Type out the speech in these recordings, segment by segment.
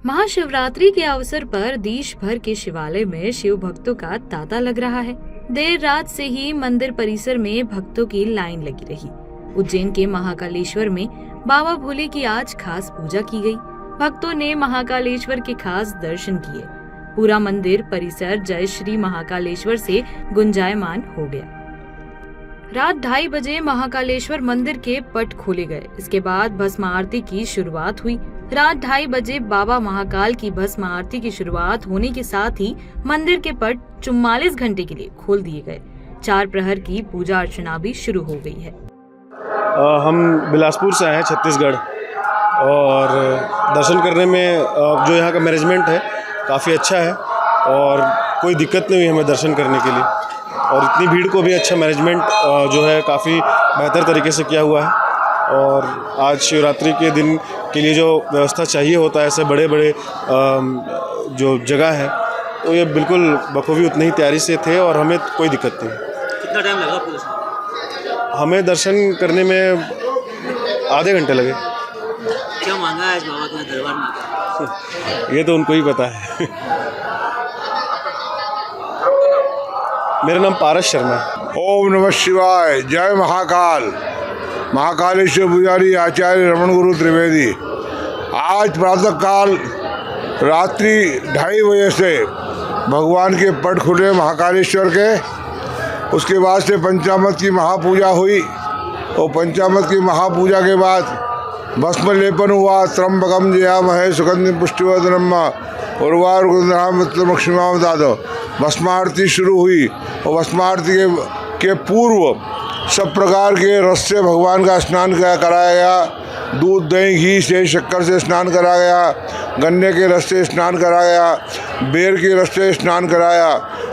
महाशिवरात्रि के अवसर पर देश भर के शिवालय में शिव भक्तों का तांता लग रहा है। देर रात से ही मंदिर परिसर में भक्तों की लाइन लगी रही। उज्जैन के महाकालेश्वर में बाबा भोले की आज खास पूजा की गई। भक्तों ने महाकालेश्वर के खास दर्शन किए। पूरा मंदिर परिसर जय श्री महाकालेश्वर से गुंजायमान हो गया। रात 2:30 बजे महाकालेश्वर मंदिर के पट खोले गए। इसके बाद भस्म आरती की शुरुआत हुई। रात 2:30 बजे बाबा महाकाल की भस्म आरती की शुरुआत होने के साथ ही मंदिर के पट 44 घंटे के लिए खोल दिए गए। 4 प्रहर की पूजा अर्चना भी शुरू हो गई है। हम बिलासपुर से आए हैं, छत्तीसगढ़, और दर्शन करने में जो यहाँ का मैनेजमेंट है काफ़ी अच्छा है और कोई दिक्कत नहीं हुई हमें दर्शन करने के लिए। और इतनी भीड़ को भी अच्छा मैनेजमेंट जो है काफ़ी बेहतर तरीके से किया हुआ है। और आज शिवरात्रि के दिन के लिए जो व्यवस्था चाहिए होता है ऐसे बड़े बड़े जो जगह है, तो ये बिल्कुल बखूबी उतनी ही तैयारी से थे और हमें कोई दिक्कत नहीं। कितना टाइम लगा आपको? हमें दर्शन करने में आधे घंटे लगे। क्या मांगा है आज बाबा के दरबार में? ये तो उनको ही पता है। मेरा नाम पारस शर्मा है। ओम नमः शिवाय। जय महाकाल। महाकालेश्वर पुजारी आचार्य रमन गुरु त्रिवेदी। आज प्रातः काल रात्रि 2:30 बजे से भगवान के पट खुले महाकालेश्वर के। उसके बाद से पंचामृत की महापूजा हुई और पंचामृत की महापूजा के बाद भस्म लेपन हुआ। त्र्यंबकम जयामहे सुगंधिं पुष्टिवर्धनम् उर्वारुकम दादो। भस्मारती शुरू हुई और भस्मारती के पूर्व सब प्रकार के रस से भगवान का स्नान कराया गया। दूध दही घी से शक्कर से स्नान कराया गया। गन्ने के रस से स्नान कराया गया। बेर के रस से स्नान कराया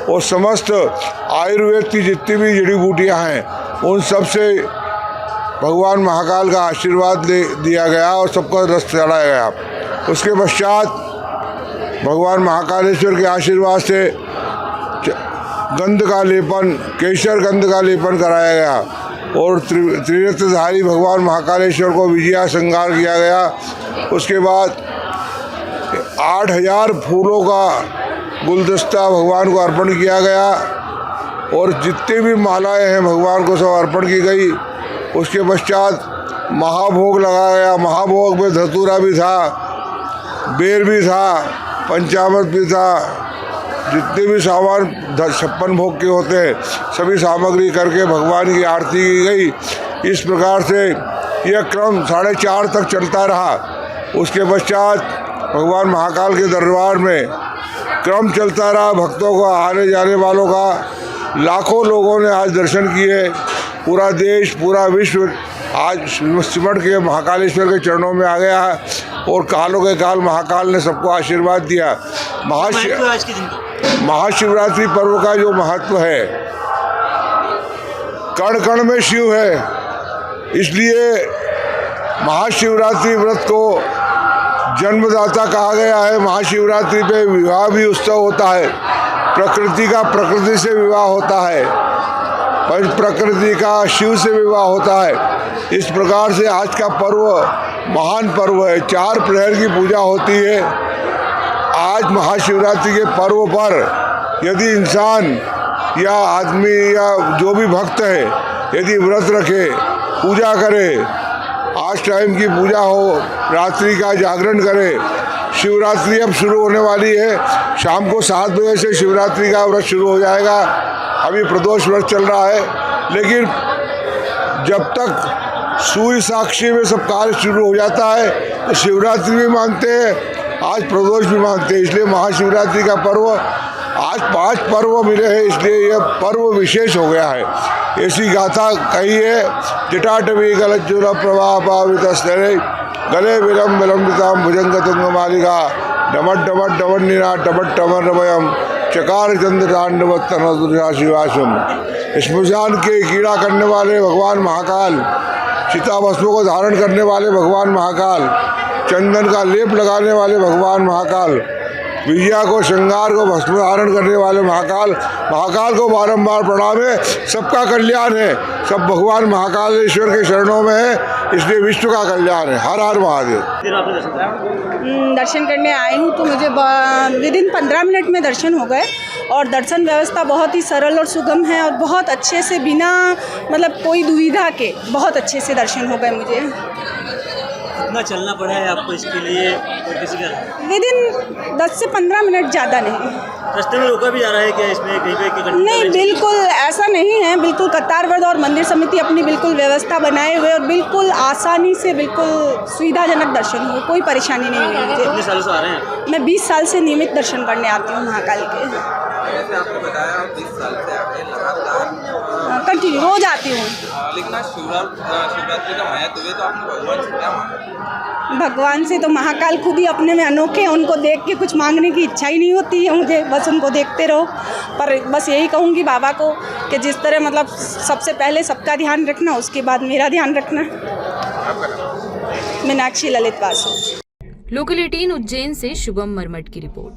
और समस्त आयुर्वेद की जितनी भी जड़ी बूटियाँ हैं उन सब से भगवान महाकाल का आशीर्वाद दिया गया और सबका रस चढ़ाया गया। उसके पश्चात भगवान महाकालेश्वर के आशीर्वाद से गंध का लेपन, केसर गंध का लेपन कराया गया और त्रिनेत्रधारी भगवान महाकालेश्वर को विजया श्रृंगार किया गया। उसके बाद 8000 फूलों का गुलदस्ता भगवान को अर्पण किया गया और जितने भी मालाएं हैं भगवान को सब अर्पण की गई। उसके पश्चात महाभोग लगाया गया। महाभोग में धतूरा भी था, बेर भी था, पंचामृत भी था। जितने भी सामान 56 भोग के होते हैं सभी सामग्री करके भगवान की आरती की गई। इस प्रकार से यह क्रम 4:30 तक चलता रहा। उसके पश्चात भगवान महाकाल के दरबार में क्रम चलता रहा। भक्तों का, आने जाने वालों का लाखों लोगों ने आज दर्शन किए। पूरा देश, पूरा विश्व आज सिमट के महाकालेश्वर के चरणों में आ गया है और कालों के काल महाकाल ने सबको आशीर्वाद दिया। महाशिवरात्रि पर्व का जो महत्व है, कण कण में शिव है, इसलिए महाशिवरात्रि व्रत को जन्मदाता कहा गया है। महाशिवरात्रि पे विवाह भी उत्सव होता है। प्रकृति का प्रकृति से विवाह होता है, पंच प्रकृति का शिव से विवाह होता है। इस प्रकार से आज का पर्व महान पर्व है। 4 प्रहर की पूजा होती है। आज महाशिवरात्रि के पर्व पर यदि इंसान या आदमी या जो भी भक्त है यदि व्रत रखे, पूजा करे, आज टाइम की पूजा हो, रात्रि का जागरण करे। शिवरात्रि अब शुरू होने वाली है। शाम को 7 बजे से शिवरात्रि का व्रत शुरू हो जाएगा। अभी प्रदोष व्रत चल रहा है, लेकिन जब तक सूर्य साक्षी में सब कार्य शुरू हो जाता है तो शिवरात्रि भी मानते हैं, आज प्रदोष भी मानते हैं। इसलिए महाशिवरात्रि का पर्व आज 5 पर्व मिले हैं, इसलिए यह पर्व विशेष हो गया है। ऐसी गाथा कही है, जटाटवी गलज्जुल प्रवाह पावितस्तरे गले विलम विलम्बिताम भुजंग तुंग मालिका डमट डमट डमट निरा डमट टमरमयम चकार चंद्र तांडव तनुजा शिवाशम। स्मशान के कीड़ा करने वाले भगवान महाकाल, चिता भस्म को धारण करने वाले भगवान महाकाल, चंदन का लेप लगाने वाले भगवान महाकाल, विजया को श्रृंगार को भस्म धारण करने वाले महाकाल, महाकाल को बारंबार प्रणाम है। सबका कल्याण है, सब भगवान महाकालेश्वर के शरणों में है। इसलिए विश्व का कल्याण है। हर हर महादेव। फिर आपने दर्शन करा? दर्शन करने आई हूँ तो मुझे विदिन 15 मिनट में दर्शन हो गए और दर्शन व्यवस्था बहुत ही सरल और सुगम है और बहुत अच्छे से बिना मतलब कोई दुविधा के बहुत अच्छे से दर्शन हो गए मुझे। कितना चलना पड़ा है आपको इसके लिए और किसी का? विदिन 10 से 15 मिनट, ज़्यादा नहीं। रास्ते में रोका भी जा रहा है क्या इसमें कहीं पे कि नहीं, बिल्कुल ऐसा नहीं है। बिल्कुल कतारबद्ध और मंदिर समिति अपनी बिल्कुल व्यवस्था बनाए हुए और बिल्कुल आसानी से बिल्कुल सुविधाजनक दर्शन हुए, कोई परेशानी नहीं हुई मुझे। कितने सालों से आ रहे हैं? मैं 20 साल से नियमित दर्शन करने आती हूँ महाकाल के। जैसे आपने बताया 20 साल से आप लगातार कंटिन्यू रोज आती हूँ। लेकिन आज शिवरात्रि का महत्व है तो आपने भगवान से क्या मांगा? भगवान से तो महाकाल खुद ही अपने में अनोखे हैं, उनको देख के कुछ मांगने की इच्छा ही नहीं होती है मुझे, बस उनको देखते रहो। पर बस यही कहूँगी बाबा को कि जिस तरह मतलब सबसे पहले सबका ध्यान रखना, उसके बाद मेरा ध्यान रखना। मीनाक्षी ललित वासु। लोकल 18 उज्जैन से शुभम मरमट की रिपोर्ट।